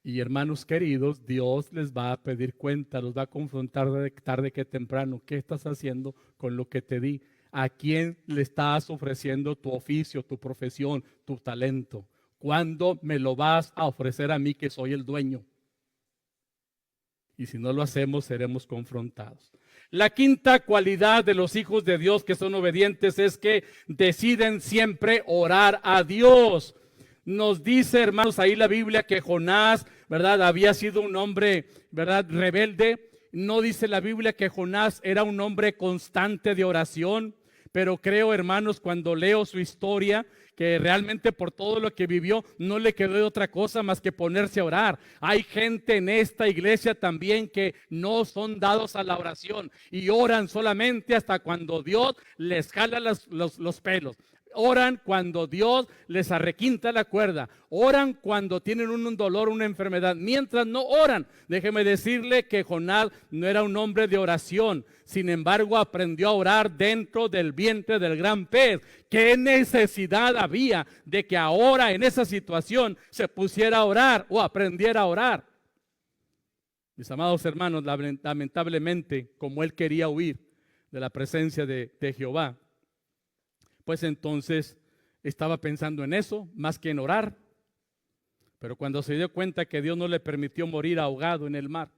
Y hermanos queridos, Dios les va a pedir cuenta, los va a confrontar tarde que temprano. ¿Qué estás haciendo con lo que te di? ¿A quién le estás ofreciendo tu oficio, tu profesión, tu talento? ¿Cuándo me lo vas a ofrecer a mí que soy el dueño? Y si no lo hacemos, seremos confrontados. La quinta cualidad de los hijos de Dios que son obedientes es que deciden siempre orar a Dios. Nos dice, hermanos, ahí la Biblia que Jonás, ¿verdad?, había sido un hombre, ¿verdad?, rebelde. No dice la Biblia que Jonás era un hombre constante de oración, pero creo, hermanos, cuando leo su historia, que realmente por todo lo que vivió no le quedó de otra cosa más que ponerse a orar. Hay gente en esta iglesia también que no son dados a la oración y oran solamente hasta cuando Dios les jala los pelos. Oran cuando Dios les arrequinta la cuerda. Oran cuando tienen un dolor, una enfermedad. Mientras no oran, déjeme decirle que Jonás no era un hombre de oración. Sin embargo, aprendió a orar dentro del vientre del gran pez. ¿Qué necesidad había de que ahora en esa situación se pusiera a orar o aprendiera a orar? Mis amados hermanos, lamentablemente, como él quería huir de la presencia de Jehová, pues entonces estaba pensando en eso más que en orar. Pero cuando se dio cuenta que Dios no le permitió morir ahogado en el mar,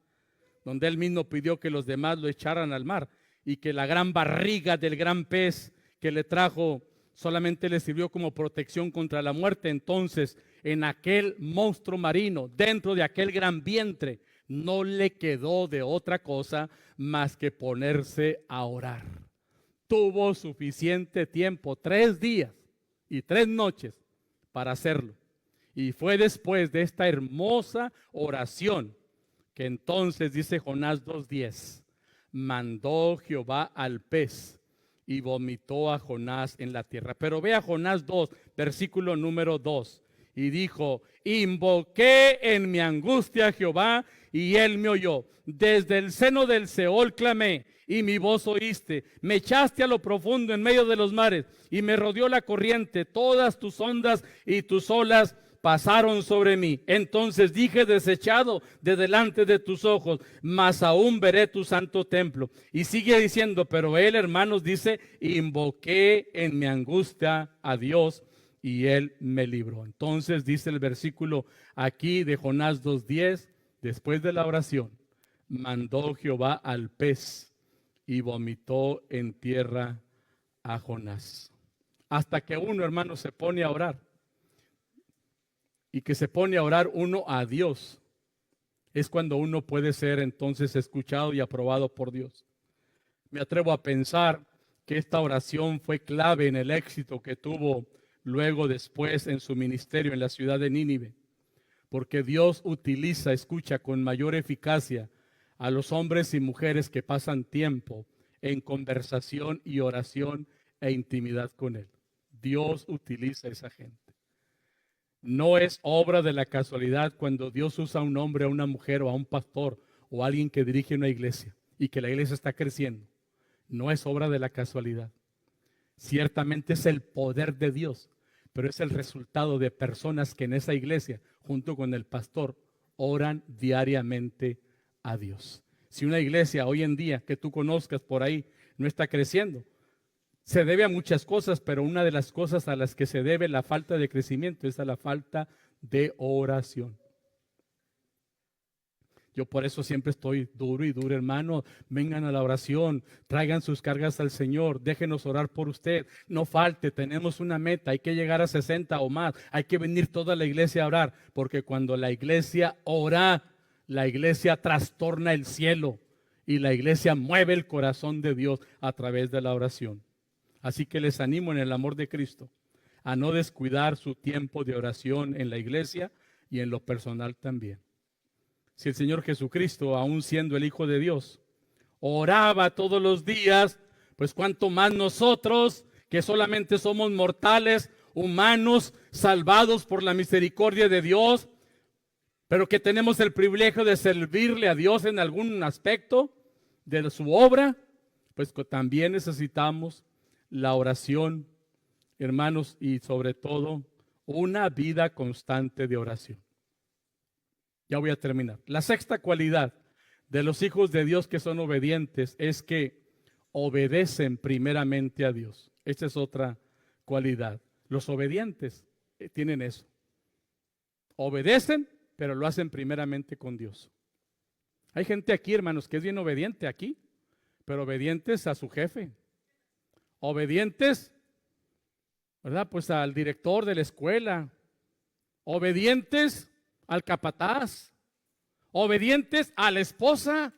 donde él mismo pidió que los demás lo echaran al mar y que la gran barriga del gran pez que le trajo solamente le sirvió como protección contra la muerte, entonces en aquel monstruo marino, dentro de aquel gran vientre, no le quedó de otra cosa más que ponerse a orar. Tuvo suficiente tiempo, 3 días y 3 noches, para hacerlo. Y fue después de esta hermosa oración que entonces, dice Jonás 2:10, mandó Jehová al pez y vomitó a Jonás en la tierra. Pero vea Jonás 2, versículo número 2. Y dijo: invoqué en mi angustia a Jehová, y él me oyó. Desde el seno del Seol clamé, y mi voz oíste. Me echaste a lo profundo en medio de los mares, y me rodeó la corriente. Todas tus ondas y tus olas pasaron sobre mí. Entonces dije: desechado de delante de tus ojos, mas aún veré tu santo templo. Y sigue diciendo, pero él, hermanos, dice: invoqué en mi angustia a Dios, y él me libró. Entonces dice el versículo aquí de Jonás 2:10, después de la oración, mandó Jehová al pez y vomitó en tierra a Jonás. Hasta que uno, hermano, se pone a orar, y que se pone a orar uno a Dios, es cuando uno puede ser entonces escuchado y aprobado por Dios. Me atrevo a pensar que esta oración fue clave en el éxito que tuvo luego después en su ministerio en la ciudad de Nínive, porque Dios utiliza, escucha, con mayor eficacia a los hombres y mujeres que pasan tiempo en conversación y oración e intimidad con Él. Dios utiliza a esa gente. No es obra de la casualidad cuando Dios usa a un hombre, a una mujer o a un pastor o a alguien que dirige una iglesia y que la iglesia está creciendo. No es obra de la casualidad. Ciertamente es el poder de Dios, pero es el resultado de personas que en esa iglesia, junto con el pastor, oran diariamente a Dios. Si una iglesia hoy en día que tú conozcas por ahí no está creciendo, se debe a muchas cosas, pero una de las cosas a las que se debe la falta de crecimiento es a la falta de oración. Yo por eso siempre estoy duro y duro, hermano. Vengan a la oración, traigan sus cargas al Señor, déjenos orar por usted. No falte, tenemos una meta, hay que llegar a 60 o más. Hay que venir toda la iglesia a orar, porque cuando la iglesia ora, la iglesia trastorna el cielo y la iglesia mueve el corazón de Dios a través de la oración. Así que les animo en el amor de Cristo a no descuidar su tiempo de oración en la iglesia y en lo personal también. Si el Señor Jesucristo, aún siendo el Hijo de Dios, oraba todos los días, pues cuánto más nosotros, que solamente somos mortales, humanos, salvados por la misericordia de Dios, pero que tenemos el privilegio de servirle a Dios en algún aspecto de su obra, pues también necesitamos la oración, hermanos, y sobre todo una vida constante de oración. Ya voy a terminar. La sexta cualidad de los hijos de Dios que son obedientes es que obedecen primeramente a Dios. Esta es otra cualidad. Los obedientes tienen eso. Obedecen, pero lo hacen primeramente con Dios. Hay gente aquí, hermanos, que es bien obediente aquí, pero obedientes a su jefe. Obedientes, ¿verdad? Pues al director de la escuela. Obedientes al capataz. Obedientes a la esposa.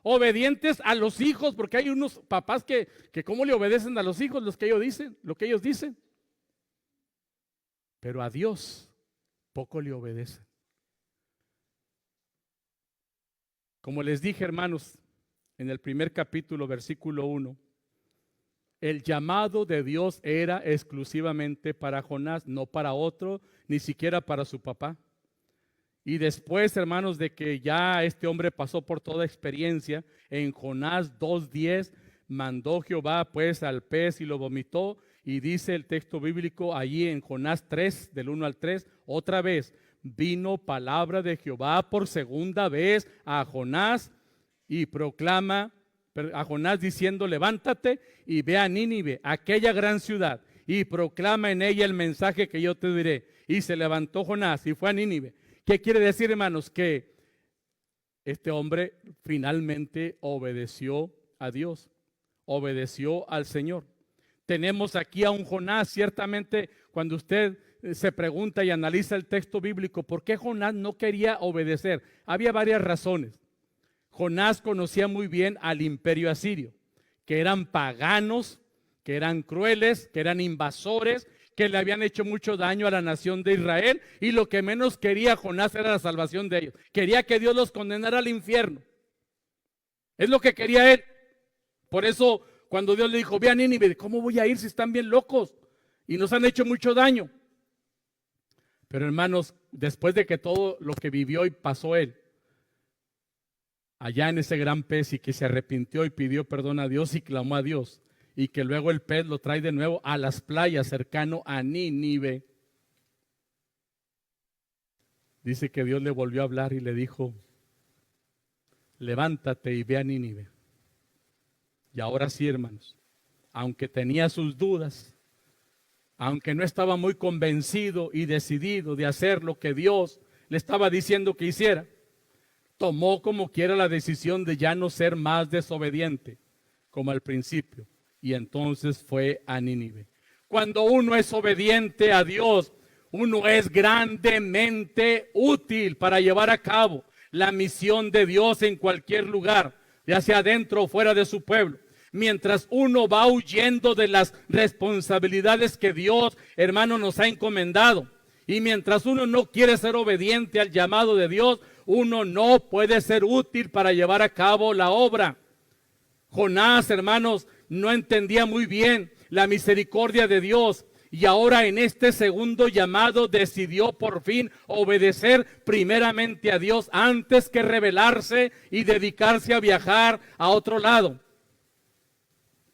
Obedientes a los hijos, porque hay unos papás que cómo le obedecen a los hijos lo que ellos dicen. Pero a Dios poco le obedecen. Como les dije, hermanos, en el primer capítulo, versículo 1, el llamado de Dios era exclusivamente para Jonás, no para otro, ni siquiera para su papá. Y después, hermanos, de que ya este hombre pasó por toda experiencia, en Jonás 2:10, mandó Jehová pues al pez y lo vomitó. Y dice el texto bíblico allí en Jonás 3, del 1 al 3, otra vez, vino palabra de Jehová por segunda vez a Jonás y proclama a Jonás diciendo: levántate y ve a Nínive, aquella gran ciudad, y proclama en ella el mensaje que yo te diré. Y se levantó Jonás y fue a Nínive. ¿Qué quiere decir, hermanos? Que este hombre finalmente obedeció a Dios, obedeció al Señor. Tenemos aquí a un Jonás. Ciertamente, cuando usted se pregunta y analiza el texto bíblico, ¿por qué Jonás no quería obedecer? Había varias razones. Jonás conocía muy bien al imperio asirio, que eran paganos, que eran crueles, que eran invasores, que le habían hecho mucho daño a la nación de Israel, y lo que menos quería Jonás era la salvación de ellos. Quería que Dios los condenara al infierno. Es lo que quería él. Por eso, cuando Dios le dijo, ve a Nínive, ¿cómo voy a ir si están bien locos? Y nos han hecho mucho daño. Pero hermanos, después de que todo lo que vivió y pasó él, allá en ese gran pez, y que se arrepintió y pidió perdón a Dios y clamó a Dios, y que luego el pez lo trae de nuevo a las playas cercano a Nínive, dice que Dios le volvió a hablar y le dijo, levántate y ve a Nínive. Y ahora sí, hermanos, aunque tenía sus dudas, aunque no estaba muy convencido y decidido de hacer lo que Dios le estaba diciendo que hiciera, tomó como quiera la decisión de ya no ser más desobediente, como al principio, y entonces fue a Nínive. Cuando uno es obediente a Dios, uno es grandemente útil para llevar a cabo la misión de Dios en cualquier lugar, ya sea dentro o fuera de su pueblo. Mientras uno va huyendo de las responsabilidades que Dios, hermano, nos ha encomendado, y mientras uno no quiere ser obediente al llamado de Dios, uno no puede ser útil para llevar a cabo la obra. Jonás, hermanos, no entendía muy bien la misericordia de Dios, y ahora en este segundo llamado decidió por fin obedecer primeramente a Dios antes que rebelarse y dedicarse a viajar a otro lado.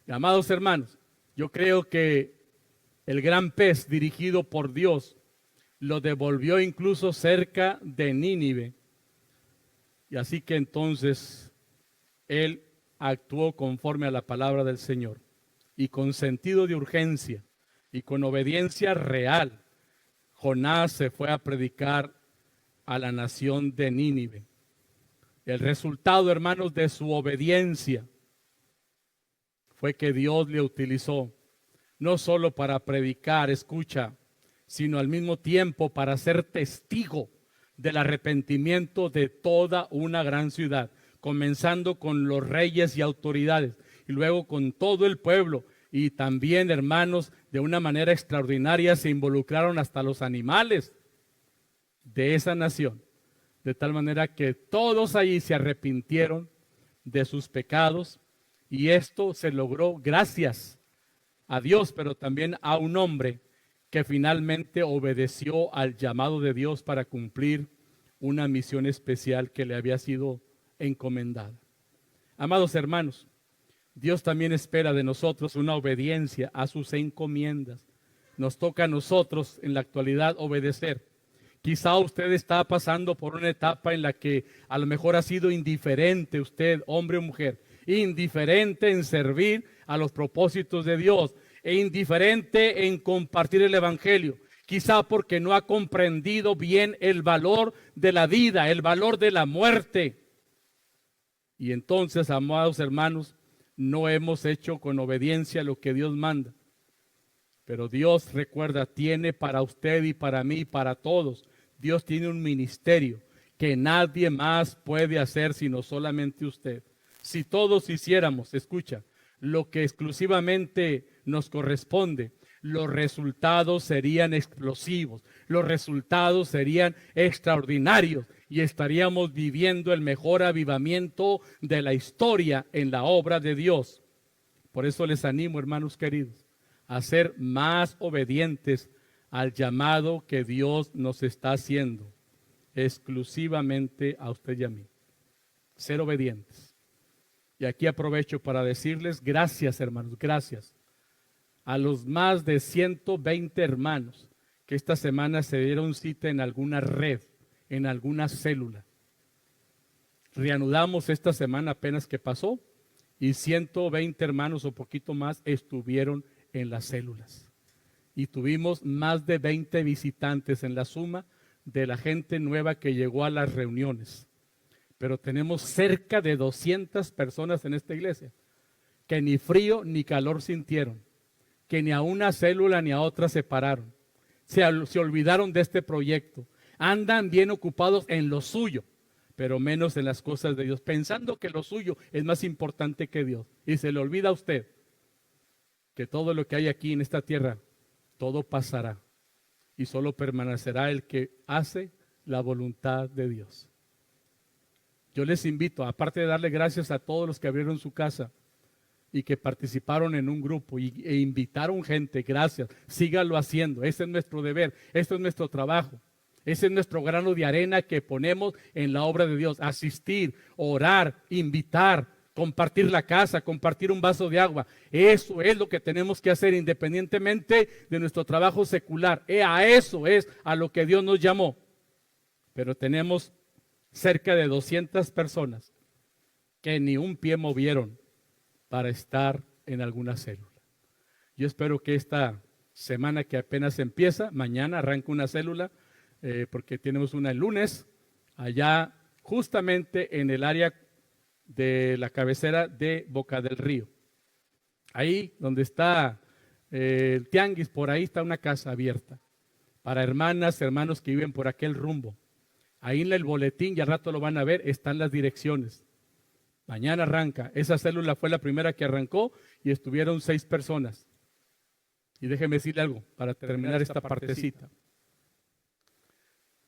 Amados hermanos, yo creo que el gran pez dirigido por Dios lo devolvió incluso cerca de Nínive. Y así que entonces él actuó conforme a la palabra del Señor, y con sentido de urgencia y con obediencia real, Jonás se fue a predicar a la nación de Nínive. El resultado, hermanos, de su obediencia fue que Dios le utilizó no solo para predicar, escucha, sino al mismo tiempo para ser testigo del arrepentimiento de toda una gran ciudad, comenzando con los reyes y autoridades, y luego con todo el pueblo. Y también, hermanos, de una manera extraordinaria se involucraron hasta los animales de esa nación, de tal manera que todos allí se arrepintieron de sus pecados, y esto se logró gracias a Dios, pero también a un hombre que finalmente obedeció al llamado de Dios para cumplir una misión especial que le había sido encomendada. Amados hermanos, Dios también espera de nosotros una obediencia a sus encomiendas. Nos toca a nosotros en la actualidad obedecer. Quizá usted está pasando por una etapa en la que a lo mejor ha sido indiferente usted, hombre o mujer, indiferente en servir a los propósitos de Dios e indiferente en compartir el evangelio. Quizá porque no ha comprendido bien el valor de la vida, el valor de la muerte. Y entonces, amados hermanos, no hemos hecho con obediencia lo que Dios manda. Pero Dios, recuerda, tiene para usted y para mí y para todos, Dios tiene un ministerio que nadie más puede hacer sino solamente usted. Si todos hiciéramos, escucha, lo que exclusivamente nos corresponde, los resultados serían explosivos, los resultados serían extraordinarios, y estaríamos viviendo el mejor avivamiento de la historia en la obra de Dios. Por eso les animo, hermanos queridos, a ser más obedientes al llamado que Dios nos está haciendo, exclusivamente a usted y a mí. Ser obedientes. Y aquí aprovecho para decirles gracias, hermanos, gracias a los más de 120 hermanos que esta semana se dieron cita en alguna red, en alguna célula. Reanudamos esta semana apenas que pasó, y 120 hermanos o poquito más estuvieron en las células. Y tuvimos más de 20 visitantes en la suma de la gente nueva que llegó a las reuniones. Pero tenemos cerca de 200 personas en esta iglesia que ni frío ni calor sintieron, que ni a una célula ni a otra se pararon, se olvidaron de este proyecto, andan bien ocupados en lo suyo, pero menos en las cosas de Dios, pensando que lo suyo es más importante que Dios. Y se le olvida a usted que todo lo que hay aquí en esta tierra todo pasará y solo permanecerá el que hace la voluntad de Dios. Yo les invito, aparte de darle gracias a todos los que abrieron su casa y que participaron en un grupo e invitaron gente, gracias, síganlo haciendo, ese es nuestro deber, este es nuestro trabajo, ese es nuestro grano de arena que ponemos en la obra de Dios, asistir, orar, invitar, compartir la casa, compartir un vaso de agua, eso es lo que tenemos que hacer independientemente de nuestro trabajo secular, a eso es a lo que Dios nos llamó, pero tenemos cerca de 200 personas que ni un pie movieron para estar en alguna célula. Yo espero que esta semana que apenas empieza, mañana arranca una célula, porque tenemos una el lunes, allá justamente en el área de la cabecera de Boca del Río. Ahí donde está el tianguis, por ahí está una casa abierta para hermanas, hermanos que viven por aquel rumbo. Ahí en el boletín, y al rato lo van a ver, están las direcciones. Mañana arranca. Esa célula fue la primera que arrancó y estuvieron 6 personas. Y déjeme decirle algo para terminar esta partecita.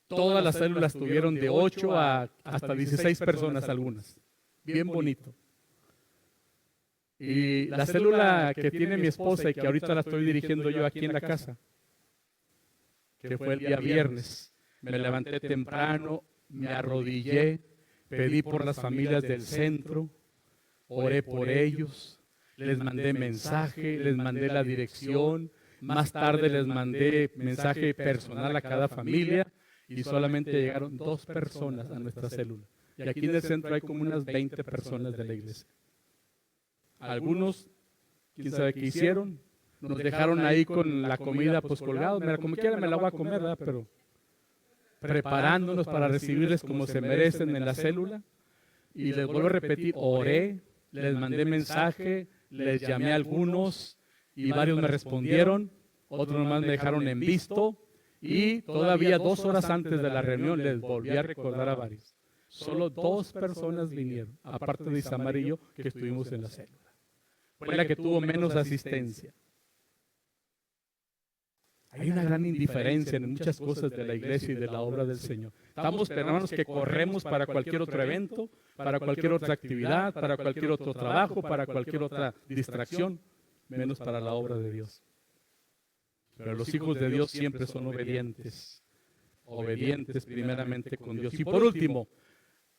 Todas las células tuvieron de 8 a hasta 16 personas algunas. Bien bonito. Y la célula que tiene mi esposa y que ahorita la estoy dirigiendo yo aquí en la casa, que fue el día viernes. Me levanté temprano, me arrodillé, pedí por las familias del centro, oré por ellos, les mandé mensaje, les mandé la dirección, más tarde les mandé mensaje personal a cada familia y solamente llegaron 2 personas a nuestra célula. Y aquí en el centro hay como unas 20 personas de la iglesia. Algunos, quién sabe qué hicieron, nos dejaron ahí con la comida pues colgados, como quiera me la voy a comer, ¿verdad? Pero preparándonos para recibirles como se merecen en la célula. Y les vuelvo a repetir, oré, les mandé mensaje, les llamé a algunos y varios me respondieron, otros nomás me dejaron en visto y todavía 2 horas antes de la reunión les volví a recordar a varios. Solo 2 personas vinieron, aparte de Isamar y yo, que estuvimos en la célula. Fue la que tuvo menos asistencia. Hay una gran indiferencia en muchas cosas de la iglesia y de la obra del Señor. Estamos, hermanos, que corremos para cualquier otro evento, para cualquier otra actividad, para cualquier otro trabajo, para cualquier otra distracción, menos para la obra de Dios. Pero los hijos de Dios siempre son obedientes, obedientes primeramente con Dios. Y por último,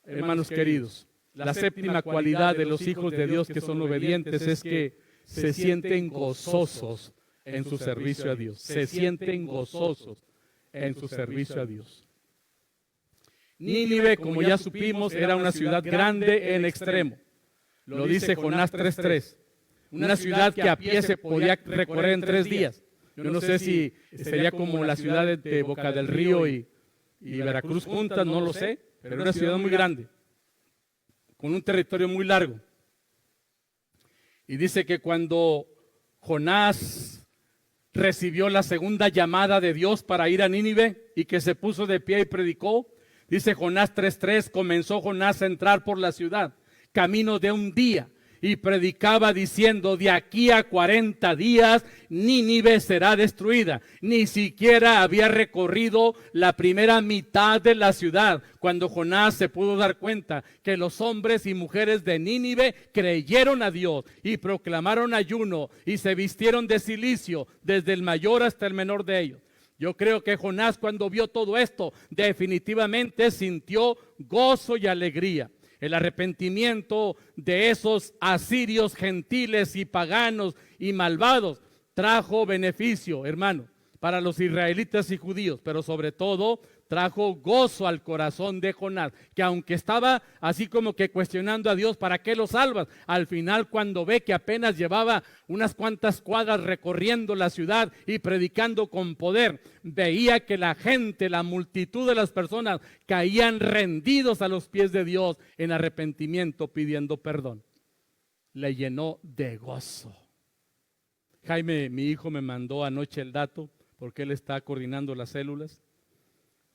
hermanos queridos, la séptima cualidad de los hijos de Dios que son obedientes es que se sienten gozosos en su servicio a Dios. Se sienten gozosos en su servicio a Dios. Nínive, como ya supimos, era una ciudad grande en extremo. Lo dice Jonás 3:3. Una ciudad que a pie se podía recorrer en 3 días. Yo no sé si sería como la ciudad de Boca del Río y Veracruz juntas, no lo sé, pero era una ciudad muy grande, con un territorio muy largo. Y dice que cuando Jonás recibió la segunda llamada de Dios para ir a Nínive y que se puso de pie y predicó, dice Jonás 3:3, comenzó Jonás a entrar por la ciudad, camino de un día, y predicaba diciendo, de aquí a 40 días Nínive será destruida. Ni siquiera había recorrido la primera mitad de la ciudad cuando Jonás se pudo dar cuenta que los hombres y mujeres de Nínive creyeron a Dios y proclamaron ayuno y se vistieron de cilicio desde el mayor hasta el menor de ellos. Yo creo que Jonás, cuando vio todo esto, definitivamente sintió gozo y alegría. El arrepentimiento de esos asirios gentiles y paganos y malvados trajo beneficio, hermano, para los israelitas y judíos, pero sobre todo trajo gozo al corazón de Jonás, que aunque estaba así como que cuestionando a Dios, ¿para qué lo salvas? Al final, cuando ve que apenas llevaba unas cuantas cuadras recorriendo la ciudad y predicando con poder, veía que la gente, la multitud de las personas caían rendidos a los pies de Dios en arrepentimiento, pidiendo perdón. Le llenó de gozo. Jaime, mi hijo, me mandó anoche el dato, porque él está coordinando las células.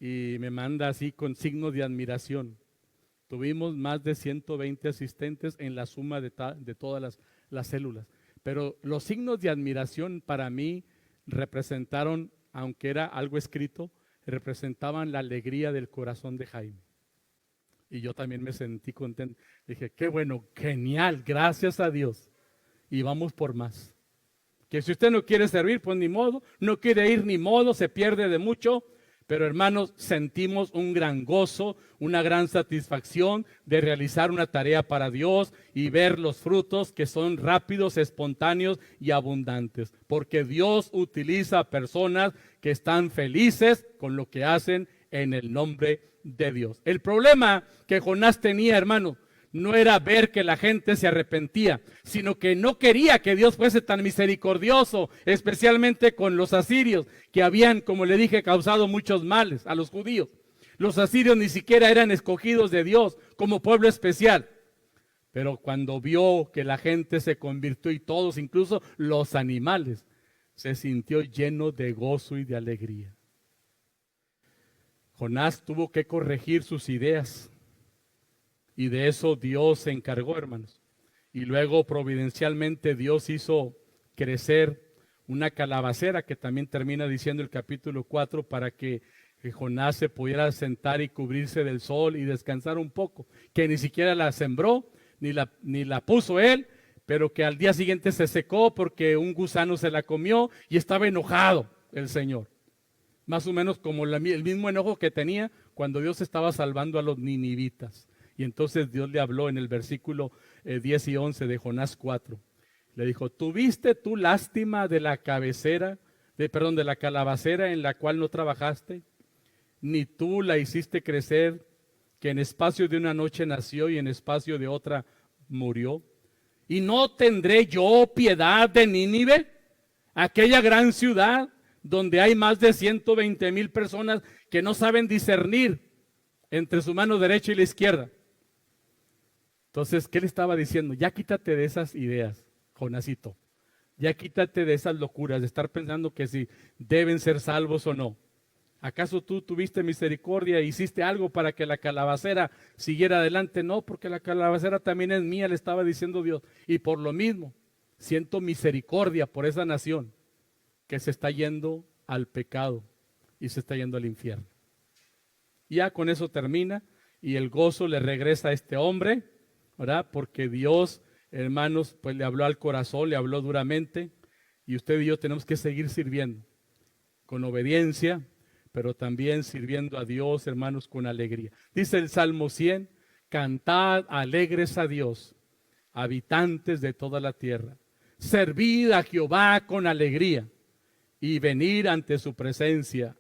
Y me manda así con signos de admiración. Tuvimos más de 120 asistentes en la suma de todas las células. Pero los signos de admiración para mí representaron, aunque era algo escrito, representaban la alegría del corazón de Jaime. Y yo también me sentí contento. Dije, qué bueno, genial, gracias a Dios. Y vamos por más. Que si usted no quiere servir, pues ni modo, no quiere ir ni modo, se pierde de mucho. Pero hermanos, sentimos un gran gozo, una gran satisfacción de realizar una tarea para Dios y ver los frutos que son rápidos, espontáneos y abundantes. Porque Dios utiliza personas que están felices con lo que hacen en el nombre de Dios. El problema que Jonás tenía, hermano, no era ver que la gente se arrepentía, sino que no quería que Dios fuese tan misericordioso, especialmente con los asirios, que habían, como le dije, causado muchos males a los judíos. Los asirios ni siquiera eran escogidos de Dios como pueblo especial. Pero cuando vio que la gente se convirtió y todos, incluso los animales, se sintió lleno de gozo y de alegría. Jonás tuvo que corregir sus ideas. Y de eso Dios se encargó, hermanos. Y luego providencialmente Dios hizo crecer una calabacera, que también termina diciendo el capítulo 4, para que Jonás se pudiera sentar y cubrirse del sol y descansar un poco. Que ni siquiera la sembró, ni la puso él, pero que al día siguiente se secó porque un gusano se la comió y estaba enojado el Señor. Más o menos como el mismo enojo que tenía cuando Dios estaba salvando a los ninivitas. Y entonces Dios le habló en el versículo 10 y 11 de Jonás 4. Le dijo, ¿tuviste tú lástima de la de la calabacera en la cual no trabajaste? Ni tú la hiciste crecer, que en espacio de una noche nació y en espacio de otra murió. ¿Y no tendré yo piedad de Nínive, aquella gran ciudad donde hay más de 120,000 personas que no saben discernir entre su mano derecha y la izquierda? Entonces, ¿qué le estaba diciendo? Ya quítate de esas ideas, Jonasito. Ya quítate de esas locuras de estar pensando que si deben ser salvos o no. ¿Acaso tú tuviste misericordia e hiciste algo para que la calabacera siguiera adelante? No, porque la calabacera también es mía, le estaba diciendo Dios. Y por lo mismo, siento misericordia por esa nación que se está yendo al pecado y se está yendo al infierno. Ya con eso termina y el gozo le regresa a este hombre, ¿verdad? Porque Dios, hermanos, pues le habló al corazón, le habló duramente, y usted y yo tenemos que seguir sirviendo con obediencia, pero también sirviendo a Dios, hermanos, con alegría. Dice el Salmo 100, cantad alegres a Dios, habitantes de toda la tierra. Servid a Jehová con alegría y venir ante su presencia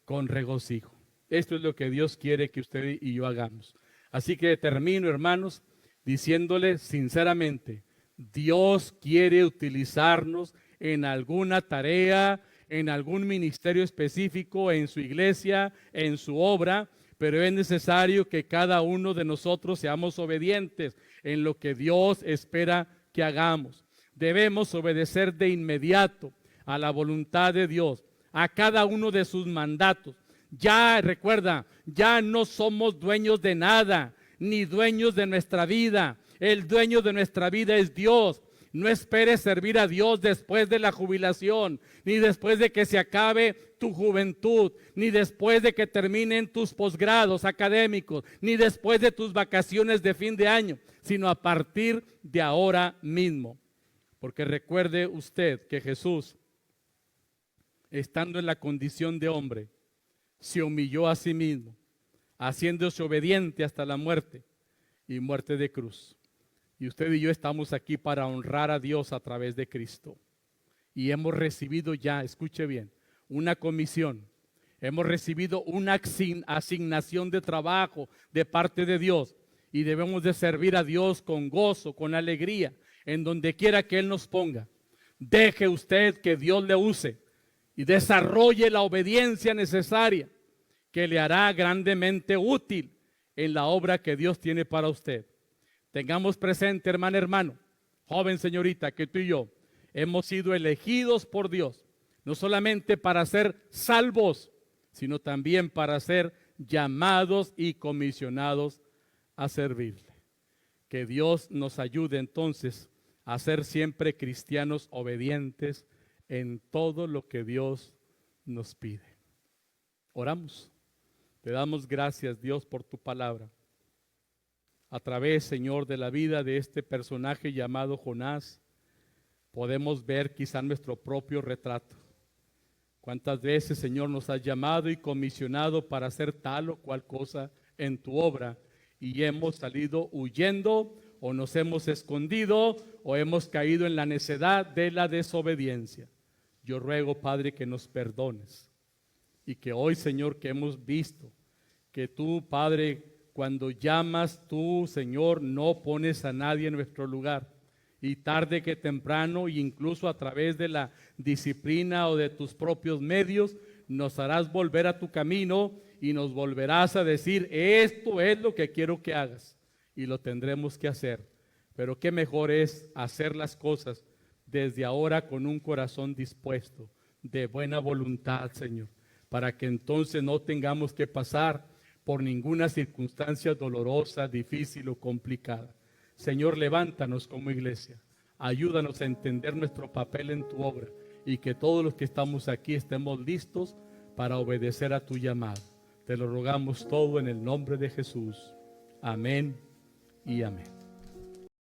con regocijo. Esto es lo que Dios quiere que usted y yo hagamos. Así que termino, hermanos, diciéndole sinceramente, Dios quiere utilizarnos en alguna tarea, en algún ministerio específico, en su iglesia, en su obra, pero es necesario que cada uno de nosotros seamos obedientes en lo que Dios espera que hagamos. Debemos obedecer de inmediato a la voluntad de Dios, a cada uno de sus mandatos. Ya, recuerda, ya no somos dueños de nada, ni dueños de nuestra vida. El dueño de nuestra vida es Dios. No esperes servir a Dios después de la jubilación, ni después de que se acabe tu juventud, ni después de que terminen tus posgrados académicos, ni después de tus vacaciones de fin de año, sino a partir de ahora mismo. Porque recuerde usted que Jesús, estando en la condición de hombre, se humilló a sí mismo, haciéndose obediente hasta la muerte y muerte de cruz. Y usted y yo estamos aquí para honrar a Dios a través de Cristo. Y hemos recibido ya, escuche bien, una comisión. Hemos recibido una asignación de trabajo de parte de Dios. Y debemos de servir a Dios con gozo, con alegría, en donde quiera que Él nos ponga. Deje usted que Dios le use y desarrolle la obediencia necesaria que le hará grandemente útil en la obra que Dios tiene para usted. Tengamos presente, hermano, joven señorita, que tú y yo hemos sido elegidos por Dios, no solamente para ser salvos, sino también para ser llamados y comisionados a servirle. Que Dios nos ayude entonces a ser siempre cristianos obedientes en todo lo que Dios nos pide. Oramos. Te damos gracias, Dios, por tu palabra. A través, Señor, de la vida de este personaje llamado Jonás, podemos ver quizá nuestro propio retrato. ¿Cuántas veces, Señor, nos has llamado y comisionado para hacer tal o cual cosa en tu obra y hemos salido huyendo o nos hemos escondido o hemos caído en la necedad de la desobediencia? Yo ruego, Padre, que nos perdones y que hoy, Señor, que hemos visto que tú, Padre, cuando llamas tú, Señor, no pones a nadie en nuestro lugar. Y tarde que temprano, incluso a través de la disciplina o de tus propios medios, nos harás volver a tu camino y nos volverás a decir, esto es lo que quiero que hagas. Y lo tendremos que hacer. Pero qué mejor es hacer las cosas desde ahora con un corazón dispuesto, de buena voluntad, Señor, para que entonces no tengamos que pasar por ninguna circunstancia dolorosa, difícil o complicada. Señor, levántanos como iglesia, ayúdanos a entender nuestro papel en tu obra y que todos los que estamos aquí estemos listos para obedecer a tu llamado. Te lo rogamos todo en el nombre de Jesús. Amén y amén.